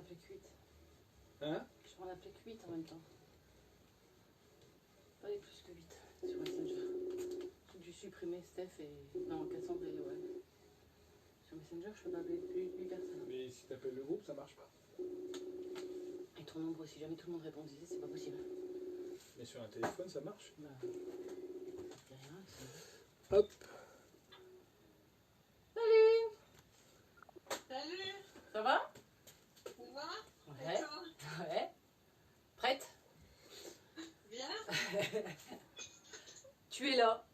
appeler que 8. Hein? Je peux en appeler que 8 en même temps. Pas les plus que 8 sur Messenger. J'ai dû supprimer Steph et... Non, Cassandre et ouais. Sur Messenger, je peux pas appeler plus 8 personnes. Mais si t'appelles le groupe, ça marche pas. Ils sont trop nombreux, si jamais tout le monde répondait, c'est pas possible. Mais sur un téléphone, ça marche. Bah, y a rien, Hop. Salut! Salut, Ça va? ça va? Ouais. Et toi? Ouais. Prête? Bien? Tu es là?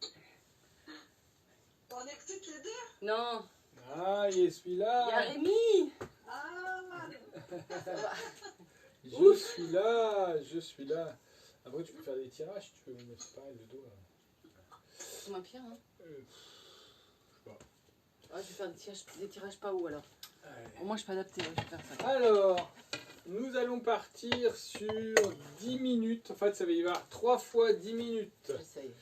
On est que toutes les deux? Non, Ah, il est il y a celui-là. Rémi! Ah, Ça va. Je suis là, je suis là. Après, tu peux faire des tirages, tu peux mettre pareil le dos. Là. C'est moins pire, hein? Je sais pas. Ouais, je vais faire des tirages pas haut alors. Au moins, je peux adapter, ouais, je vais faire ça. Alors, nous allons partir sur 10 minutes. En fait, ça va y avoir 3 fois 10 minutes. J'essaye.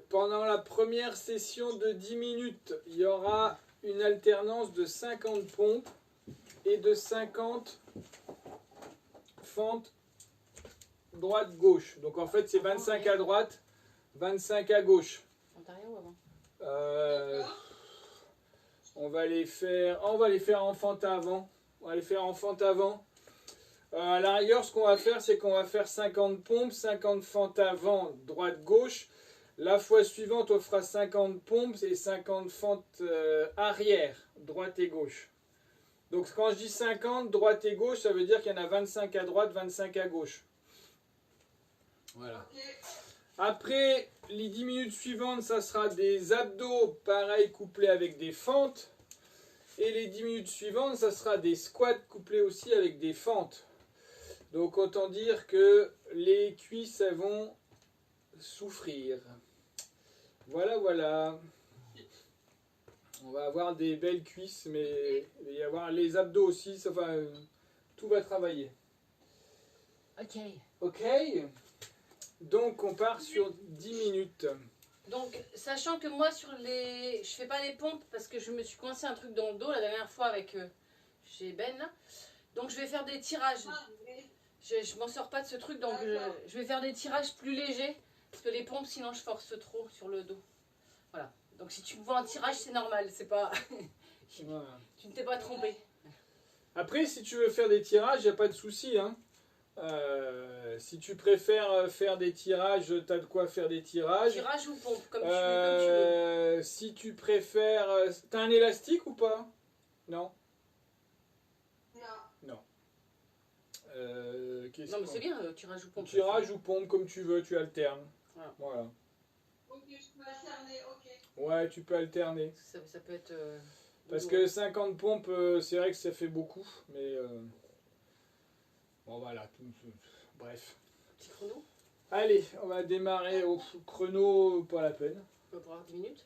Pendant la première session de 10 minutes, il y aura une alternance de 50 pompes et de 50 fentes droite-gauche. Donc en fait, c'est 25 à droite, 25 à gauche. En arrière ou avant? On va les faire en fente avant. On va les faire en fente avant. À la rigueur, ce qu'on va faire, c'est qu'on va faire 50 pompes, 50 fentes avant, droite-gauche. La fois suivante, on fera 50 pompes et 50 fentes arrière, droite et gauche. Donc quand je dis 50, droite et gauche, ça veut dire qu'il y en a 25 à droite, 25 à gauche. Voilà. ok. Après, les 10 minutes suivantes, ça sera des abdos, pareil, couplés avec des fentes. Et les 10 minutes suivantes, ça sera des squats couplés aussi avec des fentes. Donc autant dire que les cuisses, elles vont souffrir. Voilà, voilà. On va avoir des belles cuisses, mais il va y avoir les abdos aussi. Enfin, tout va travailler. Ok. Ok. Donc on part sur 10 minutes. Donc, sachant que moi, je fais pas les pompes parce que je me suis coincé un truc dans le dos la dernière fois avec chez Ben là. Donc, je vais faire des tirages. Ah, oui. Je m'en sors pas de ce truc, donc je vais faire des tirages plus légers parce que les pompes, sinon, je force trop sur le dos. Voilà. Donc, si tu me vois en tirage, c'est normal. C'est pas. Voilà. Tu ne t'es pas trompé. Après, si tu veux faire des tirages, il n'y a pas de souci. Hein. Si tu préfères faire des tirages, tu as de quoi faire des tirages. Tirage ou pompe, comme tu veux. Si tu préfères... T'as un élastique ou pas? Non. Non. Qu'est-ce Non, mais qu'on- c'est bien, tirage ou pompe. Tirage ou pompe, comme tu veux, tu alternes. Voilà. Voilà. Ok, je peux alterner, ok. Ouais, tu peux alterner. Ça peut être. Parce lourd. que 50 pompes, c'est vrai que ça fait beaucoup. Mais... Bon, voilà. Bref. Petit chrono, Allez, on va démarrer au chrono, pas la peine. on va pour avoir 10 minutes.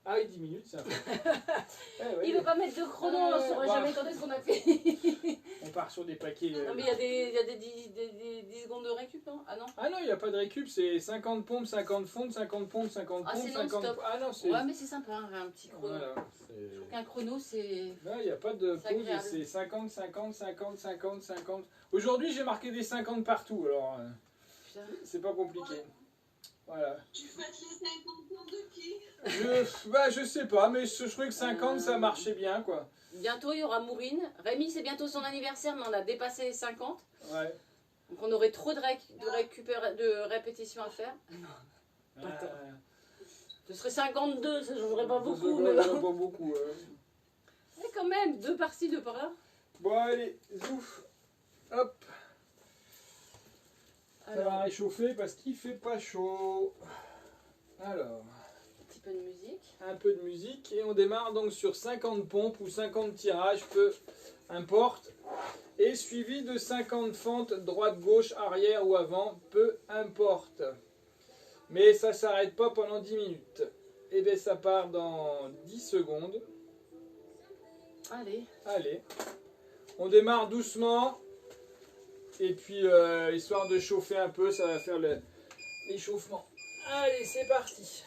Ah oui, 10 minutes, c'est un peu. Eh ouais, Il veut pas mettre de chrono, Ah, on saura bah. jamais quand est-ce qu'on a fait. on part sur des paquets. Non, mais il y a des 10 secondes de récup, non? Ah non? Ah non, il n'y a pas de récup, c'est 50 pompes, 50 fontes, 50 pompes, 50 Ah, pompes, c'est 50 non-stop. Ah non, c'est. Ouais, mais c'est sympa, hein, un petit chrono. Voilà. Je trouve qu'un chrono, c'est. Non, il n'y a pas de C'est pause, agréable. c'est 50, 50, 50, 50, 50. Aujourd'hui, j'ai marqué des 50 partout, alors Putain. c'est pas compliqué. Voilà. Tu fais les 50 pompes de qui? Je sais pas, mais je trouvais que 50 ça marchait bien, quoi. Bientôt, il y aura Mourine. Rémi, c'est bientôt son anniversaire, mais on a dépassé les 50. Ouais. Donc on aurait trop de répétitions à faire. Attends. Ce serait 52, ça changerait pas beaucoup. Mais Pas bon. beaucoup. Mais quand même, 2 par-ci, 2 par-là. Bon, allez, zouf. Hop. Ça va Alors, réchauffer parce qu'il fait pas chaud. Alors, un petit peu de musique. un peu de musique et on démarre donc sur 50 pompes ou 50 tirages, peu importe. Et suivi de 50 fentes droite, gauche, arrière ou avant, peu importe. Mais ça s'arrête pas pendant 10 minutes. Et bien ça part dans 10 secondes. Allez. Allez. On démarre doucement. Et puis, histoire de chauffer un peu, ça va faire l'échauffement. Allez, c'est parti.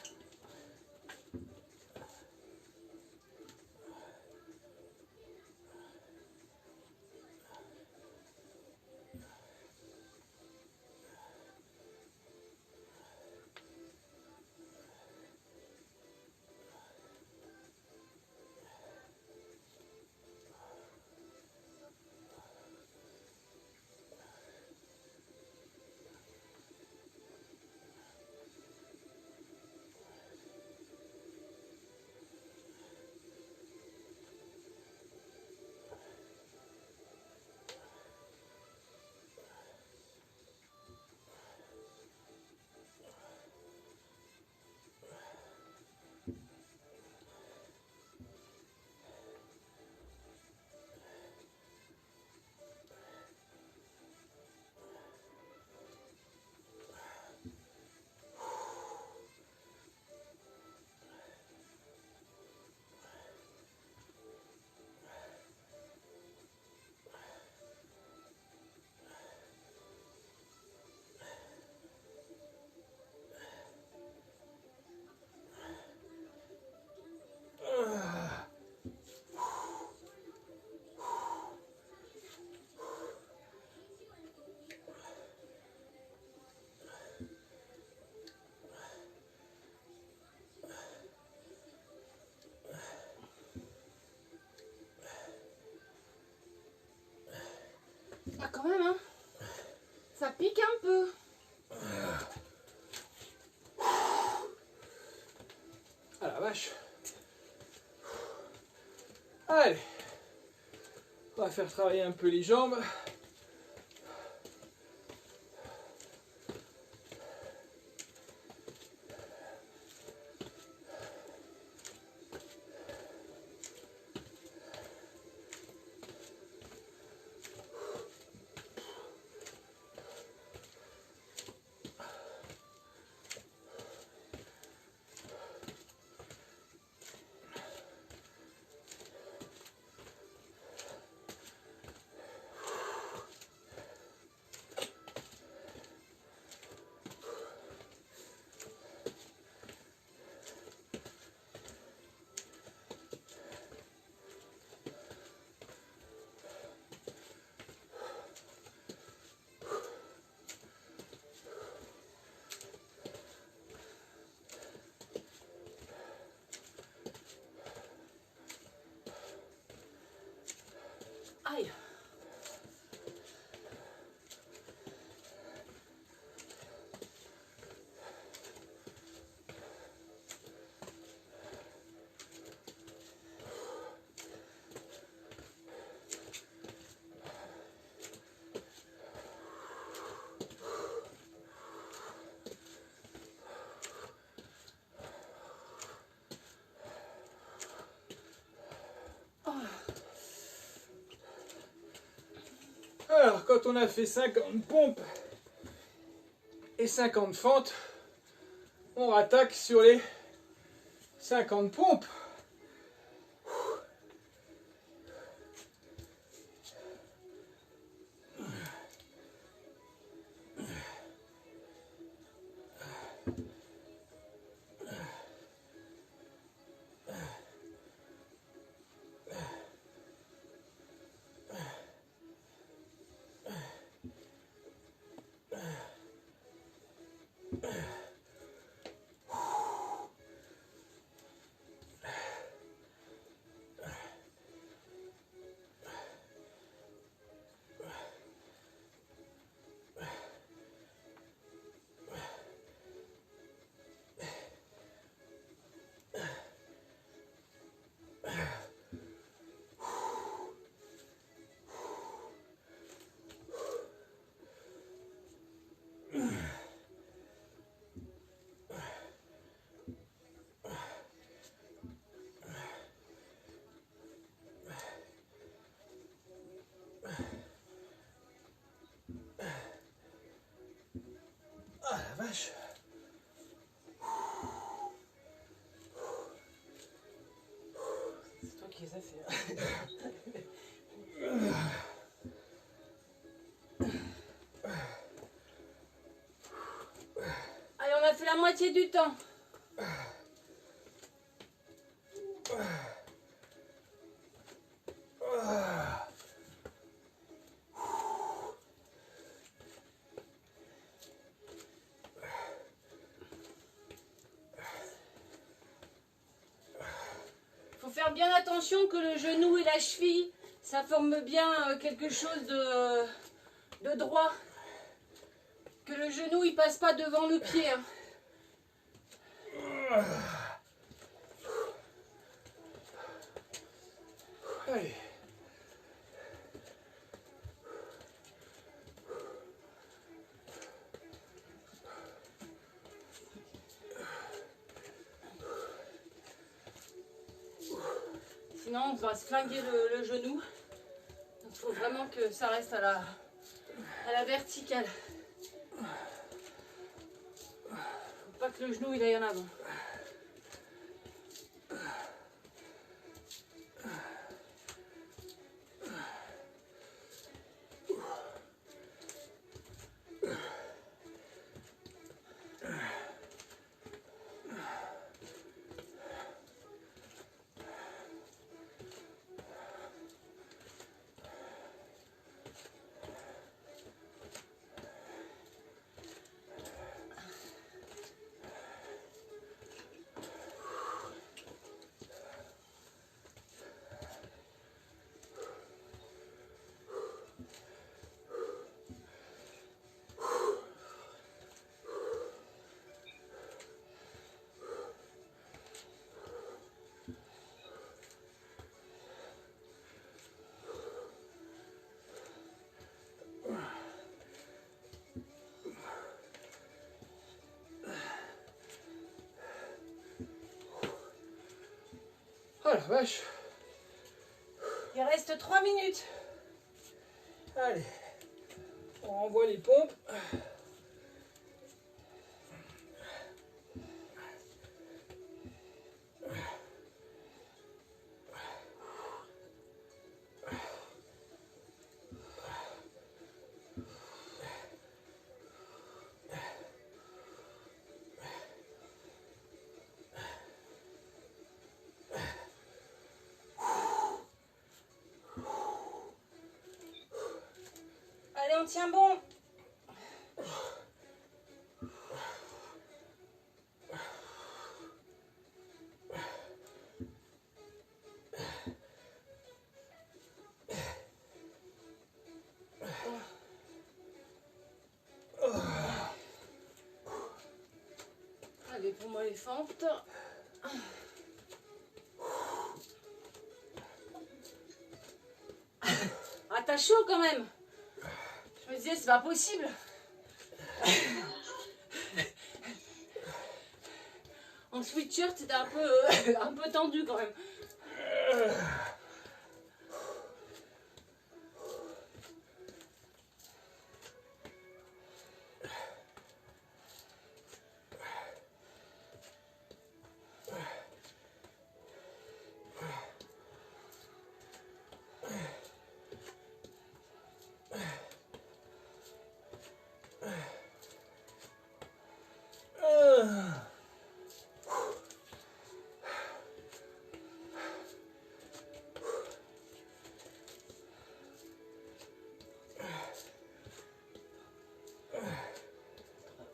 quand même, hein. Ça pique un peu. Ah la vache. Allez. On va faire travailler un peu les jambes. Aïe. Alors, quand on a fait 50 pompes et 50 fentes, on rattaque sur les 50 pompes. Ah la vache. C'est toi qui les as fait. Allez, on a fait la moitié du temps. Faut faire bien attention que le genou et la cheville, ça forme bien quelque chose de droit. Que le genou il passe pas devant le pied. Hein. Allez. Sinon on va se flinguer le genou. Donc il faut vraiment que ça reste à la verticale. Faut pas que le genou il aille en avant. la vache. Il reste 3 minutes. Allez, on renvoie les pompes. Allez, on tient bon. Allez, pour moi les fentes. Ah, t'as chaud quand même. Je me disais, c'est pas possible. En sweatshirt, c'était un peu tendu quand même.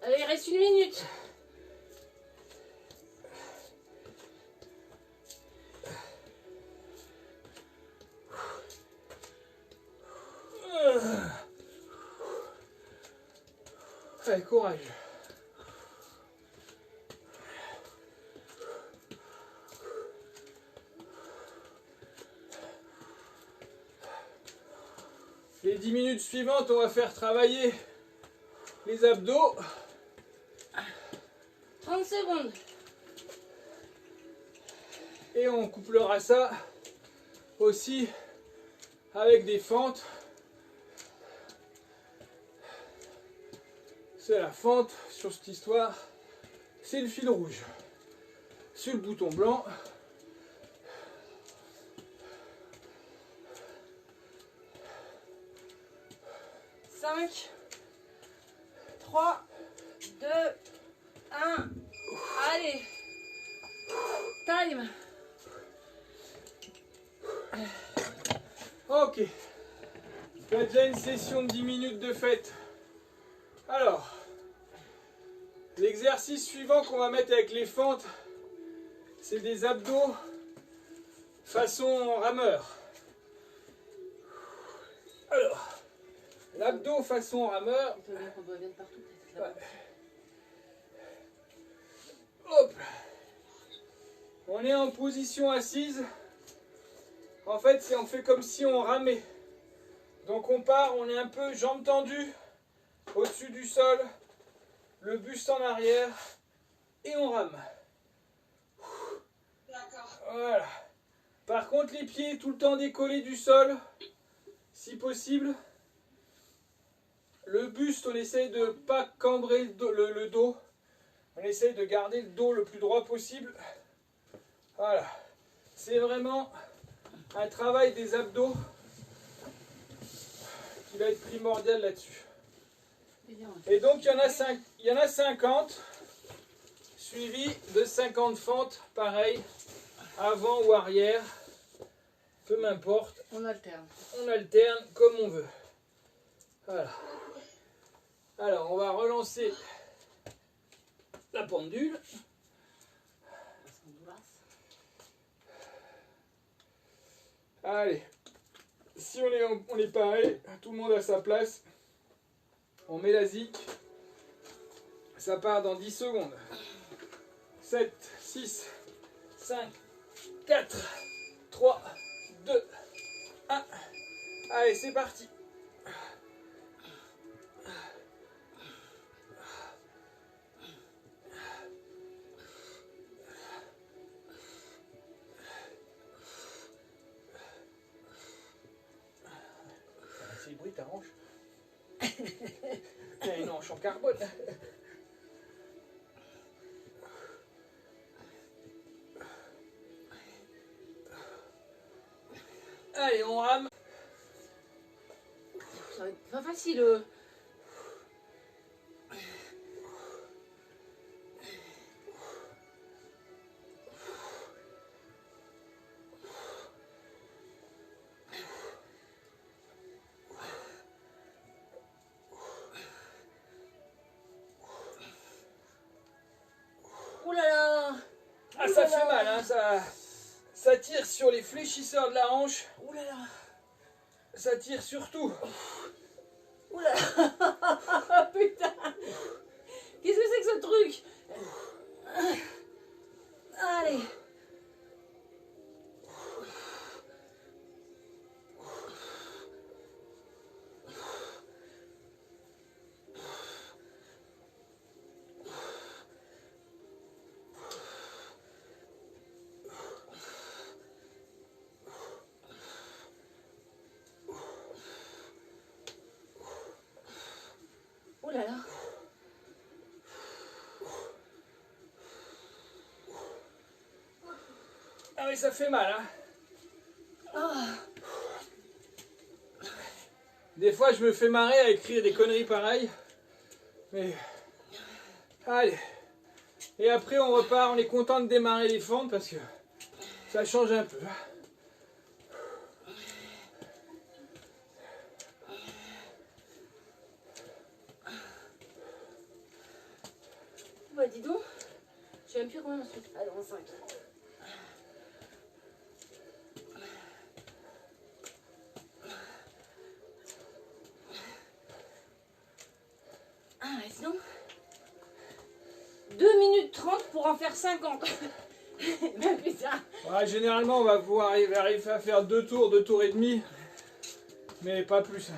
Allez, il reste 1 minute. Allez, courage. Les 10 minutes suivantes, on va faire travailler les abdos. 30 secondes. Et on couplera ça aussi avec des fentes. C'est la fente sur cette histoire. C'est le fil rouge. Sur le bouton blanc. Cinq, 3, 2, 1. Allez. Time. Ok. Il y a déjà une session de 10 minutes de fête. Alors, l'exercice suivant qu'on va mettre avec les fentes, c'est des abdos façon rameur. Alors, l'abdo façon rameur. Il faut bien qu'on revienne partout. Ouais. Hop. On est en position assise. En fait, on fait comme si on ramait. Donc on part, on est un peu jambes tendues au-dessus du sol, le buste en arrière et on rame. D'accord. Voilà. Par contre, les pieds tout le temps décollés du sol, si possible. Le buste, on essaye de ne pas cambrer le dos. On essaye de garder le dos le plus droit possible. Voilà. C'est vraiment un travail des abdos qui va être primordial là-dessus. Et donc, il y en a 50, suivi de 50 fentes, pareil, avant ou arrière, peu m'importe. On alterne. On alterne comme on veut. Voilà. Alors, on va relancer la pendule. Allez. Si on est pareil, tout le monde à sa place. On met la zik. Ça part dans 10 secondes. 7, 6, 5, 4, 3, 2, 1. Allez, c'est parti. ces bruits, ta hanche. T'as une hanche en carbone. Allez, on rame. Ça va être pas facile. Ouh là là. Ah, ça fait mal, hein, ça tire sur les fléchisseurs de la hanche. Ouh là là. Ça tire surtout. Ouh là là. Putain. Qu'est-ce que c'est que ce truc? Allez. Ouh là là. Ah oui, ça fait mal, hein. Ah. Des fois, je me fais marrer à écrire des conneries pareilles. Mais... Allez. Et après, on repart. On est content de démarrer les fentes parce que ça change un peu. Bah dis donc. Je sais même plus combien on se fait. Allez, on 5. Ah, et sinon 2 minutes 30 pour en faire 50. Ben putain. Ouais, généralement, on va pouvoir arriver à faire 2 tours et demi. Mais pas plus.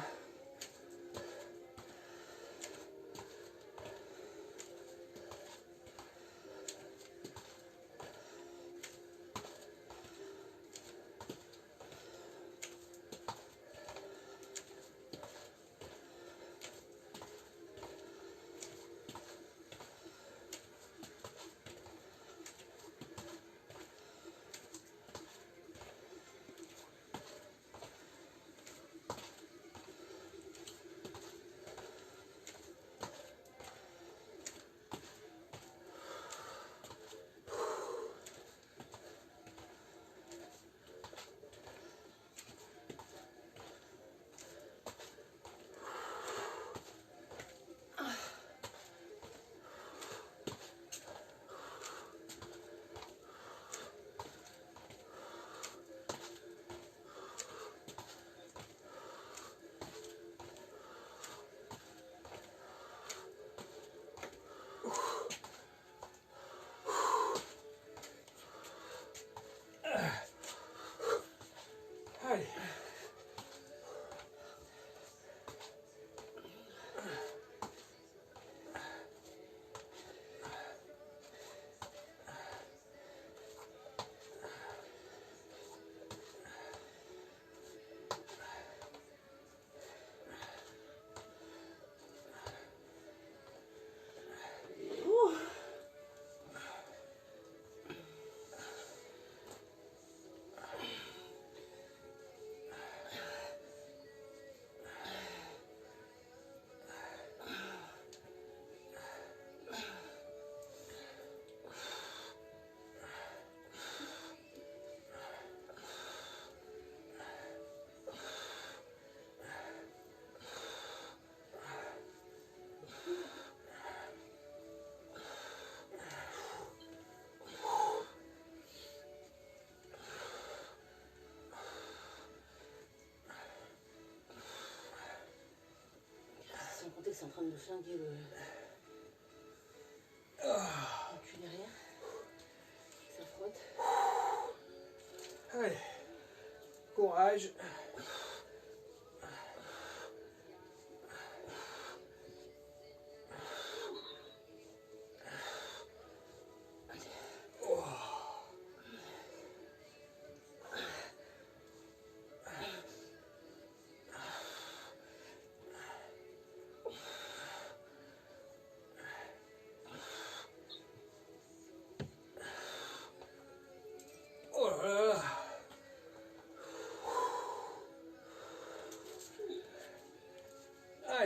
Allez. Sans compter que c'est en train de me flinguer le cul derrière. Ça frotte. Allez. Courage.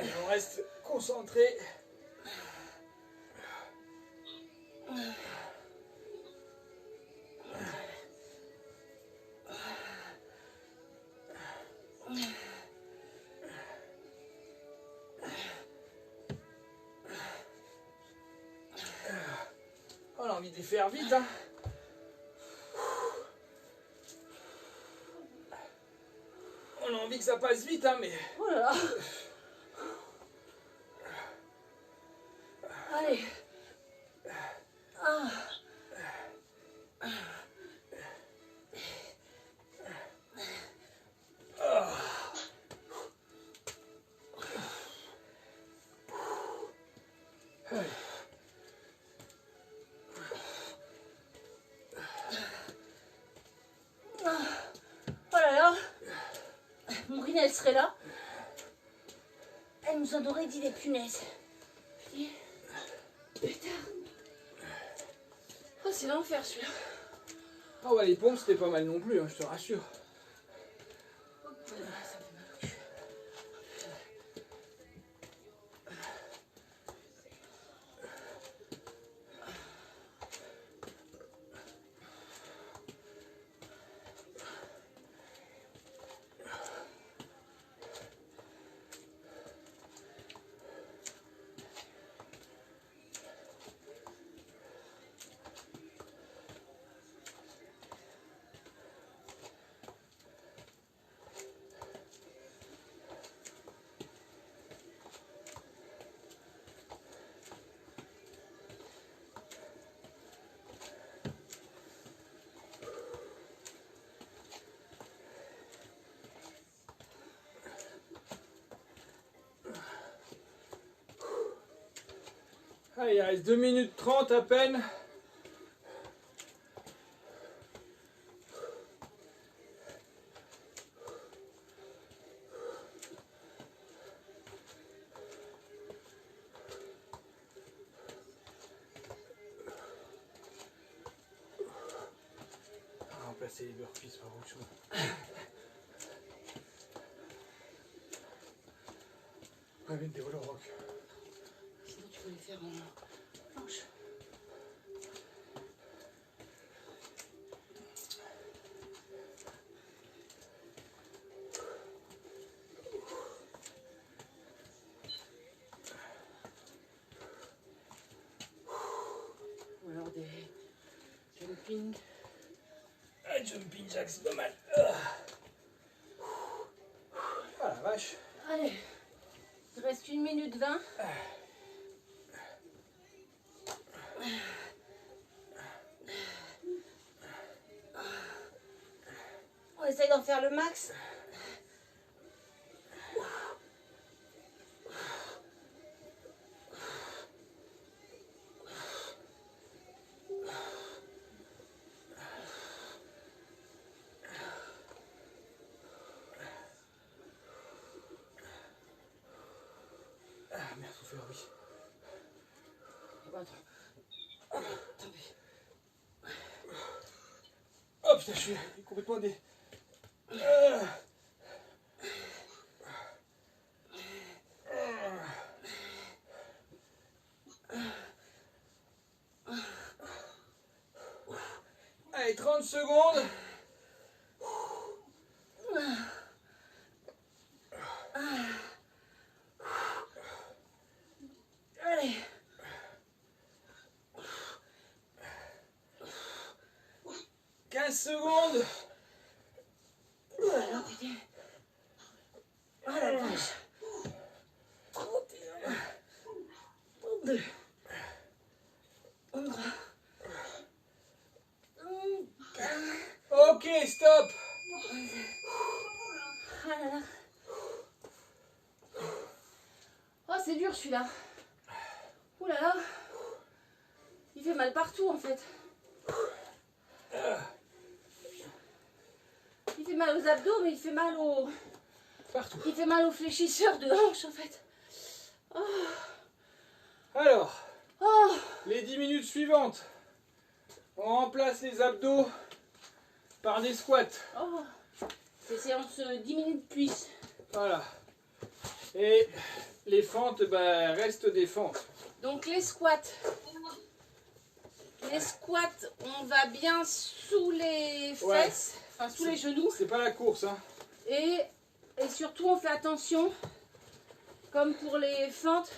Allez, on reste concentré. On a envie de les faire vite, hein. On a envie que ça passe vite, hein, mais... Oh là là. Allez. Ah. Oh là là. Maureen, elle serait là. Elle nous en aurait dit des punaises. Putain. Oh, c'est l'enfer celui-là. Ah ouais, les pompes, c'était pas mal non plus, hein, je te rassure. Ça me fait mal au cul. Allez, il reste 2 minutes 30 à peine. On va remplacer les burpees par autre chose. On va mettre des roller rock. Sinon, tu peux les faire en planche. Ou alors des jumping. Ah, jumping jack, c'est pas mal. Ah la vache. Allez, il reste 1 minute 20. On essaye d'en faire le max. Ah merde, faut faire oui. Bon, attends. Attendez. Oh putain, je suis complètement dé... Allez, 30 secondes. Allez. 15 secondes. Voilà, putain. Oh la vache. 31. 32. 33. Ok, stop. Ah là là. Oh, c'est dur celui-là. Ouh là là. Il fait mal partout en fait. Il fait mal aux abdos, mais il fait mal au... Partout. Il fait mal aux fléchisseurs de hanche en fait. Oh. Alors, Oh. les 10 minutes suivantes. On remplace les abdos par des squats. Oh. C'est séance 10 minutes cuisse. Voilà. Et Les fentes, bah, restent des fentes. Donc les squats. Les squats, on va bien sous les Ouais. fesses, enfin sous les genoux. C'est pas la course, hein. Et surtout, on fait attention, comme pour les fentes,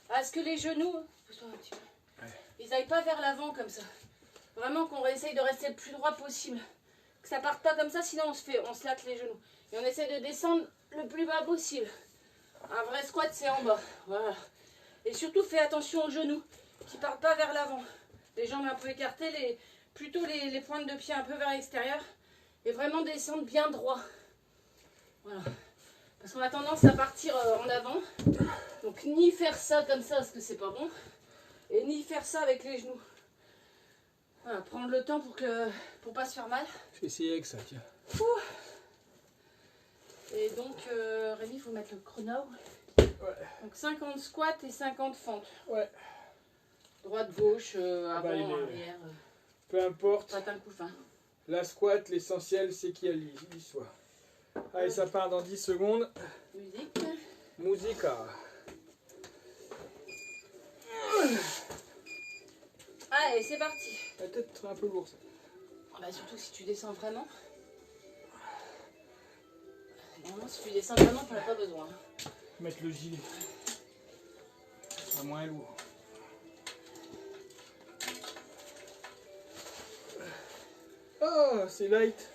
à ce que les genoux, pousse-toi un petit peu, ils n'aillent pas vers l'avant comme ça. Vraiment qu'on essaye de rester le plus droit possible. Que ça parte pas comme ça, sinon on se latte les genoux. Et on essaie de descendre le plus bas possible. Un vrai squat, c'est en bas. Voilà. Et surtout, fais attention aux genoux, qui partent pas vers l'avant. Les jambes un peu écartées, plutôt les pointes de pied un peu vers l'extérieur. Et vraiment descendre bien droit. Voilà. Parce qu'on a tendance à partir en avant. Donc ni faire ça comme ça, parce que c'est pas bon. Et ni faire ça avec les genoux. Voilà, prendre le temps pour pas se faire mal. Je vais essayer avec ça, tiens. Ouh. Et donc, Rémi, il faut mettre le chrono. Ouais. Donc 50 squats et 50 fentes. Ouais. Droite, gauche, avant, bah, arrière. Peu importe. Pas un coup fin. La squat, l'essentiel, c'est qu'il y soit. Allez, ça part dans 10 secondes. Musique. Musica. Allez, c'est parti. La tête est un peu lourde, ça. Bah, surtout si tu descends vraiment. Normalement, si tu descends vraiment, tu n'en as pas besoin. Mettre le gilet. Ça sera moins lourd. Oh, c'est light.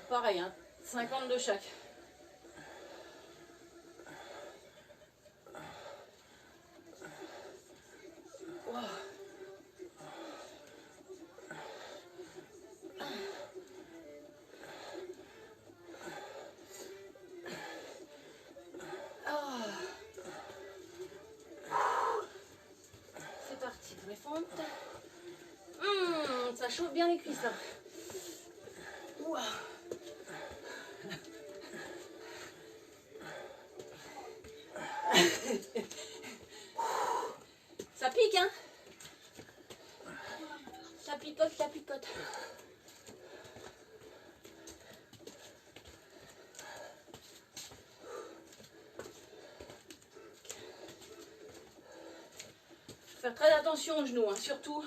Pareil, hein, 50 de chaque. Wow. Ah. C'est parti pour les fentes. Ça chauffe bien les cuisses là. Ouah. Ça pique, hein? Ça picote, ça picote. Faire très attention aux genoux, hein, surtout.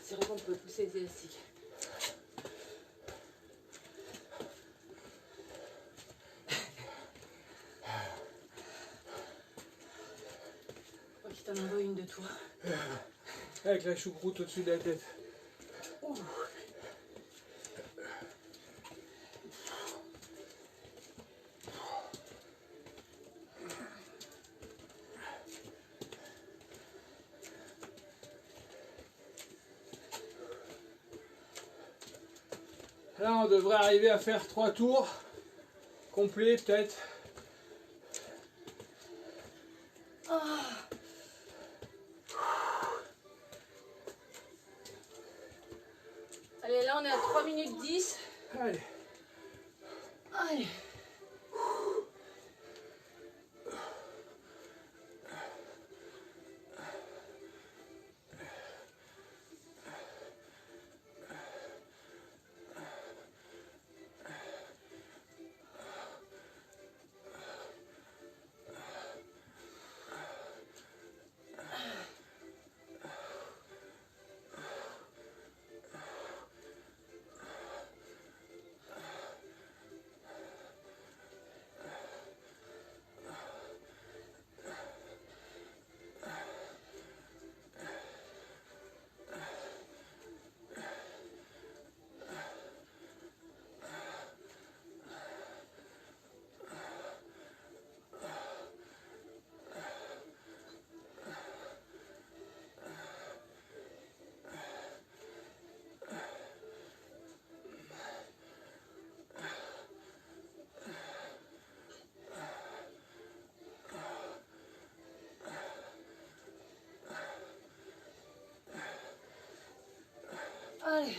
C'est vrai qu'on peut pousser les élastiques. Moi qui t'en envoie une de toi. Avec la choucroute au-dessus de la tête. Ouh. Là, on devrait arriver à faire 3 tours complets, peut-être. Allez, là on est à 3 minutes 10. Allez. Allez. Allez.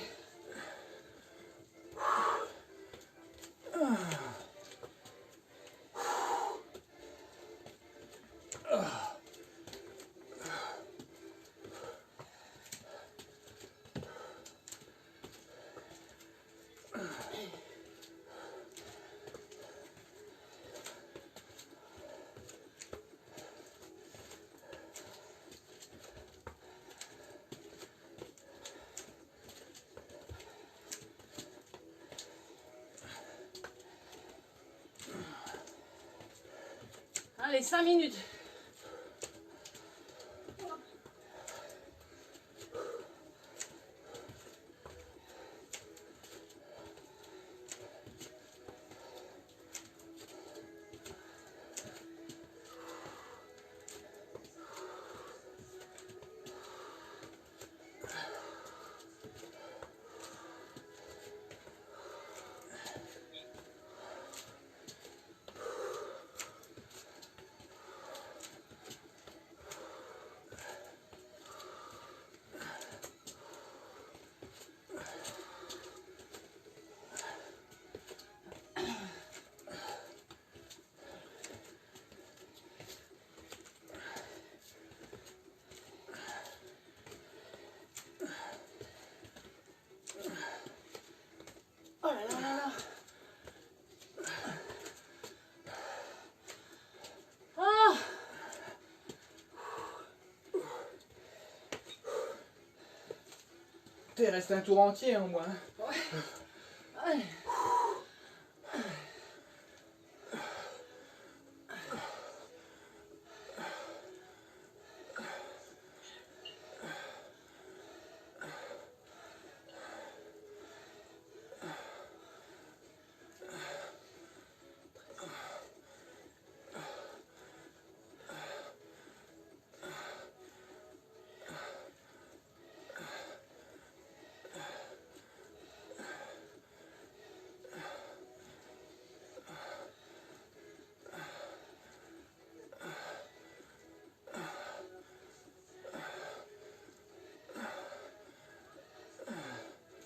Allez, 5 minutes. Oh là là là là. Ah. Il reste un tour entier en moins. Ouais. Allez.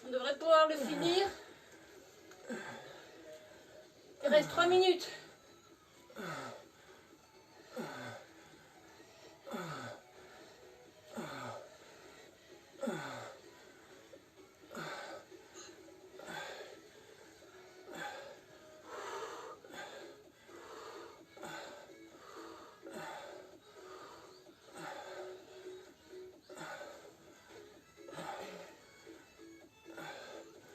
On devrait pouvoir le finir. Il reste 3 minutes.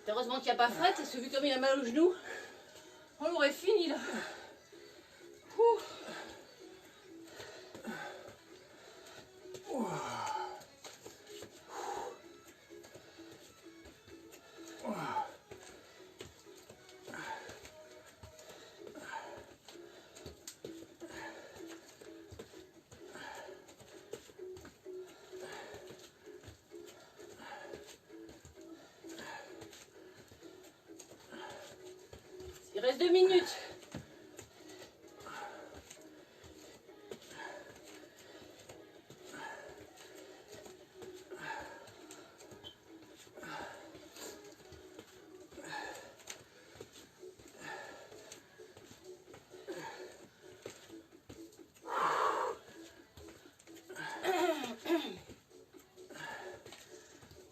Heureusement qu'il n'y a pas Fred, parce que vu comme il a mal au genou, on l'aurait fini là. Ouh. Il reste 2 minutes.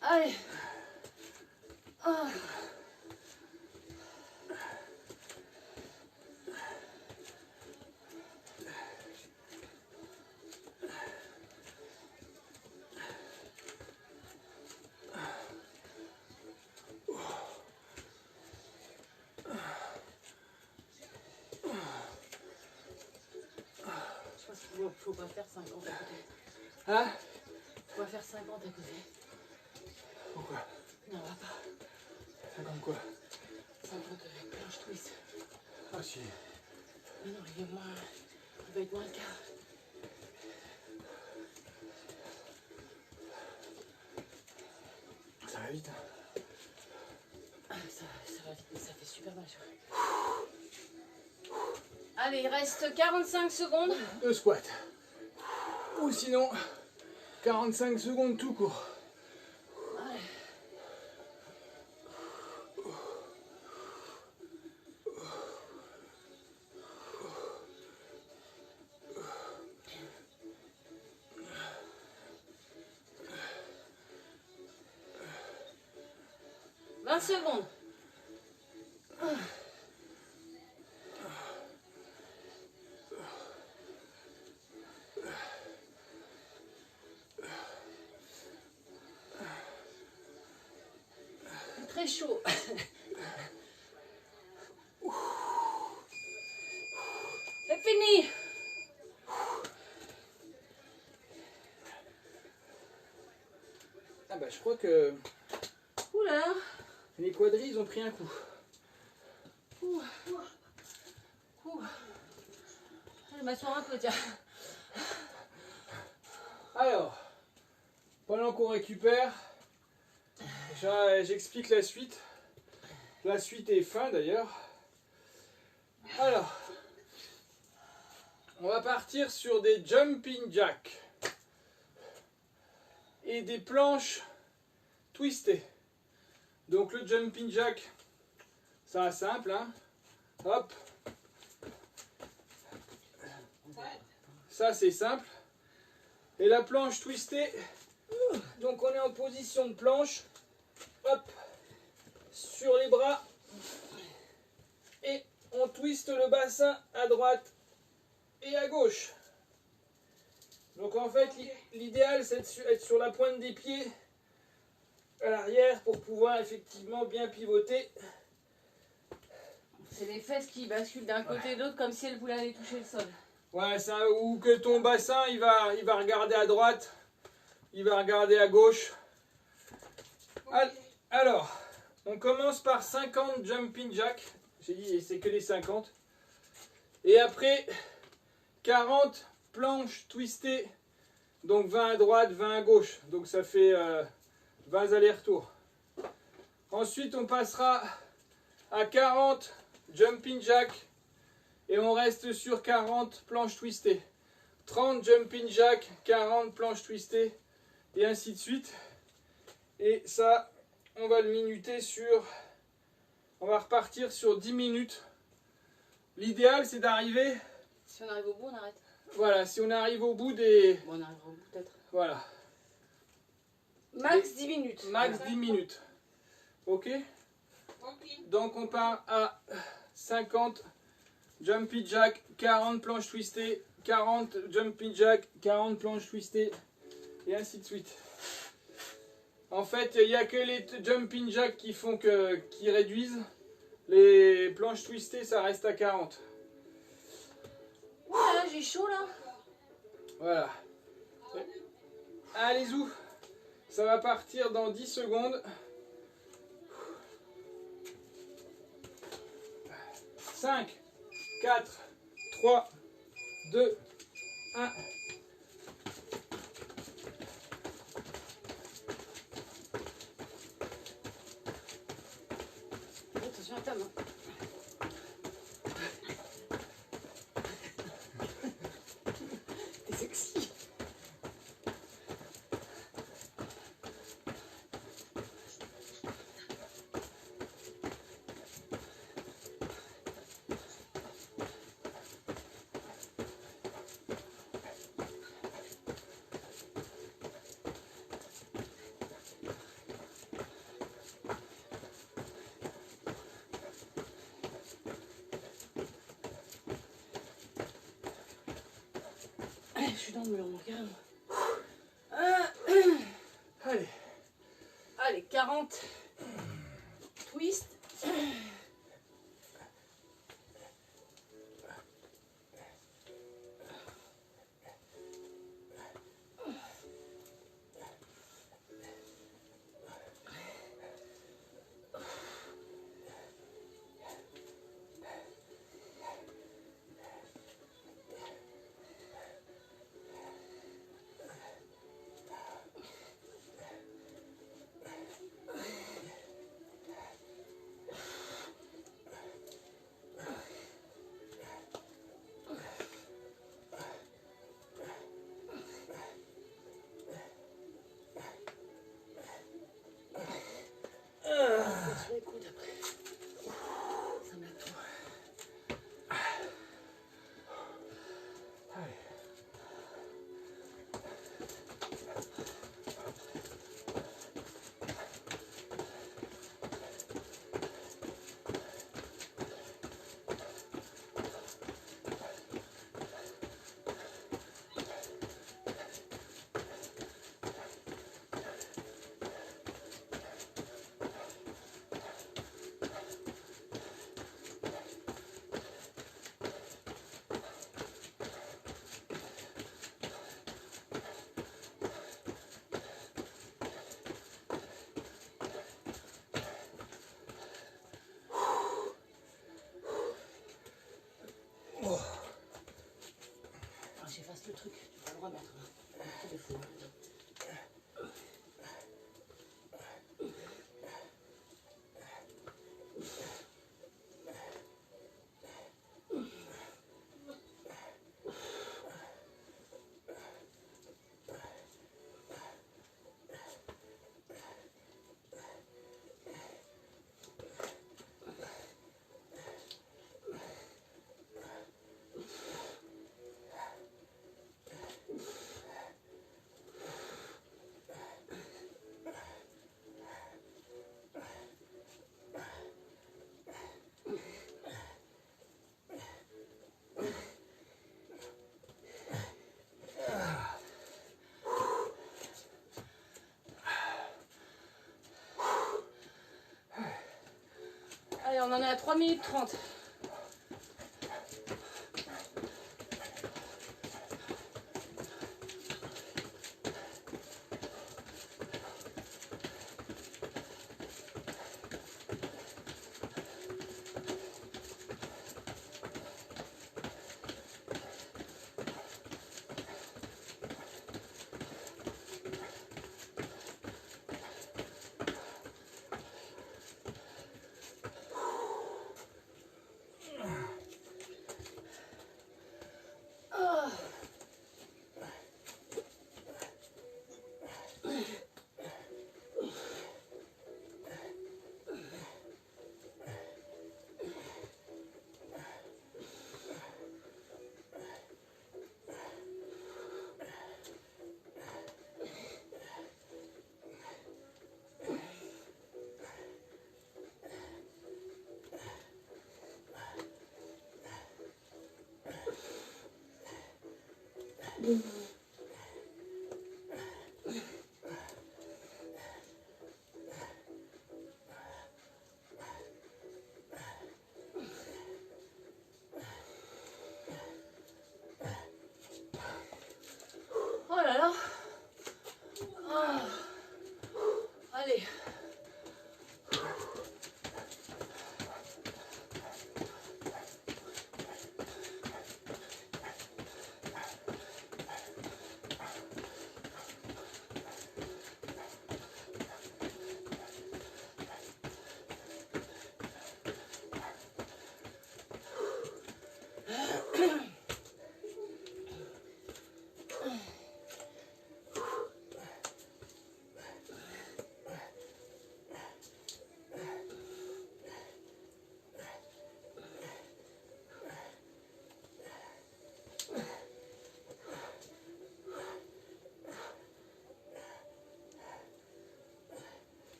Allez. Ah. Je pense qu'il faut pas faire 50 à côté. Hein? Faut pas faire 50 à côté. Pourquoi? Non, va pas. 50 quoi? 50 avec planche twist. Ah si. Mais non, il va être moins le quart. Ça va vite, hein? Ah, ça va vite, mais ça fait super mal. Allez, il reste 45 secondes. De squat. Ou sinon, 45 secondes tout court. Allez. 20 secondes. C'est très chaud. C'est fini. Ah bah je crois que Oula. les quadrilles ils ont pris un coup. Ouh. Ouh. Je vais m'asseoir un peu, tiens. Alors, pendant qu'on récupère, j'explique la suite. La suite est fin d'ailleurs. Alors, on va partir sur des jumping jacks et des planches twistées. Donc le jumping jack, ça va simple, hein. Hop. Ça c'est simple. Et la planche twistée, donc on est en position de planche, hop, sur les bras, et on twiste le bassin à droite et à gauche. Donc en fait, l'idéal c'est d'être sur la pointe des pieds à l'arrière pour pouvoir effectivement bien pivoter. C'est les fesses qui basculent d'un côté et de l'autre comme si elles voulaient aller toucher le sol. Ouais, ça, ou que ton bassin il va regarder à droite, il va regarder à gauche. Alors, on commence par 50 jumping jacks. J'ai dit c'est que les 50. Et après 40 planches twistées. Donc 20 à droite, 20 à gauche. Donc ça fait 20 allers-retours. Ensuite on passera à 40 jumping jacks. Et on reste sur 40 planches twistées. 30 jumping jacks, 40 planches twistées. Et ainsi de suite. Et ça, on va le minuter sur... On va repartir sur 10 minutes. L'idéal, c'est d'arriver... Si on arrive au bout, on arrête. Voilà, si on arrive au bout des... Bon, on arrivera au bout peut-être. Voilà. Max 10 minutes. Max 10 minutes. Ok? Ok. Donc on part à 50 jumping jack, 40 planches twistées, 40 jumping jack, 40 planches twistées, et ainsi de suite. En fait, il n'y a que les jumping jack qui réduisent. Les planches twistées, ça reste à 40. Ouah, j'ai chaud là. Voilà. Allez, zou. Ça va partir dans 10 secondes. 5, 4, 3, 2, 1. Attention à ta main. T'es sexy. Je suis dans le mur, mon carrément. Allez. Allez, 40 twist. Allez, on en est à 3 minutes 30. Oh là là. Ah. Allez.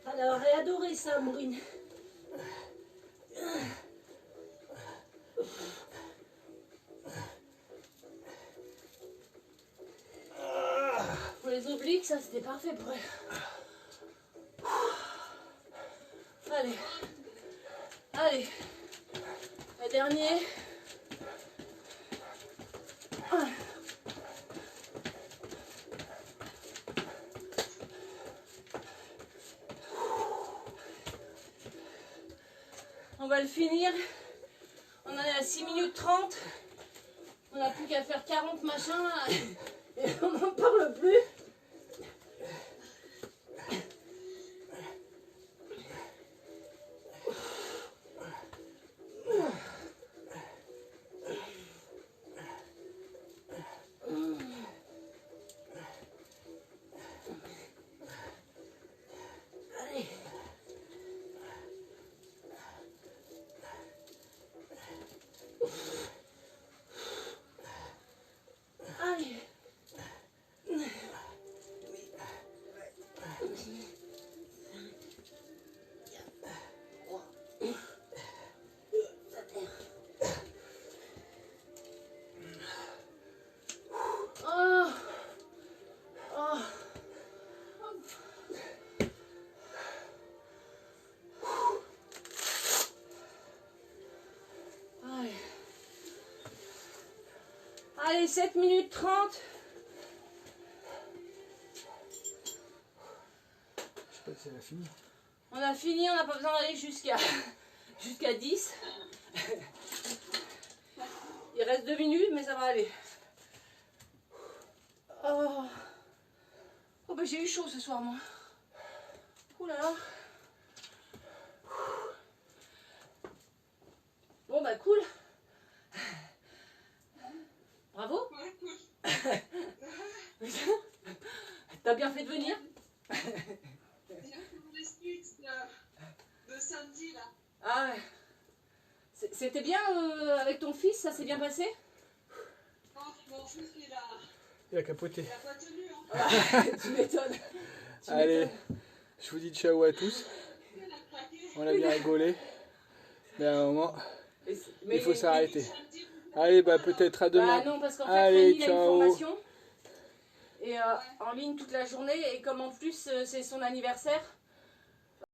Alors, j'ai adoré ça, Maureen. Pour les obliques, ça c'était parfait pour elle. Allez. Allez. Le dernier. On va le finir. On en est à 6 minutes 30. On n'a plus qu'à faire 40 machins. Et on n'en parle plus. Allez, 7 minutes 30. Je sais pas si elle a fini. On a fini, on n'a pas besoin d'aller jusqu'à 10. Il reste 2 minutes, mais ça va aller. Oh, oh bah j'ai eu chaud ce soir, moi. Ouh là là. Bon bah cool. Bravo. T'as bien fait de venir. De samedi là. Ah ouais. C'était bien avec ton fils, ça s'est bien passé? Non, mon fils Il a capoté. il a pas tenu. Hein. Ah, tu m'étonnes. Allez, je vous dis ciao à tous. On a bien rigolé. Mais à un moment, il faut s'arrêter. Allez, bah peut-être à demain. Bah non, parce qu'en fait, Allez, Rémi, il a une ciao. formation. Et en ligne toute la journée. Et comme en plus, c'est son anniversaire.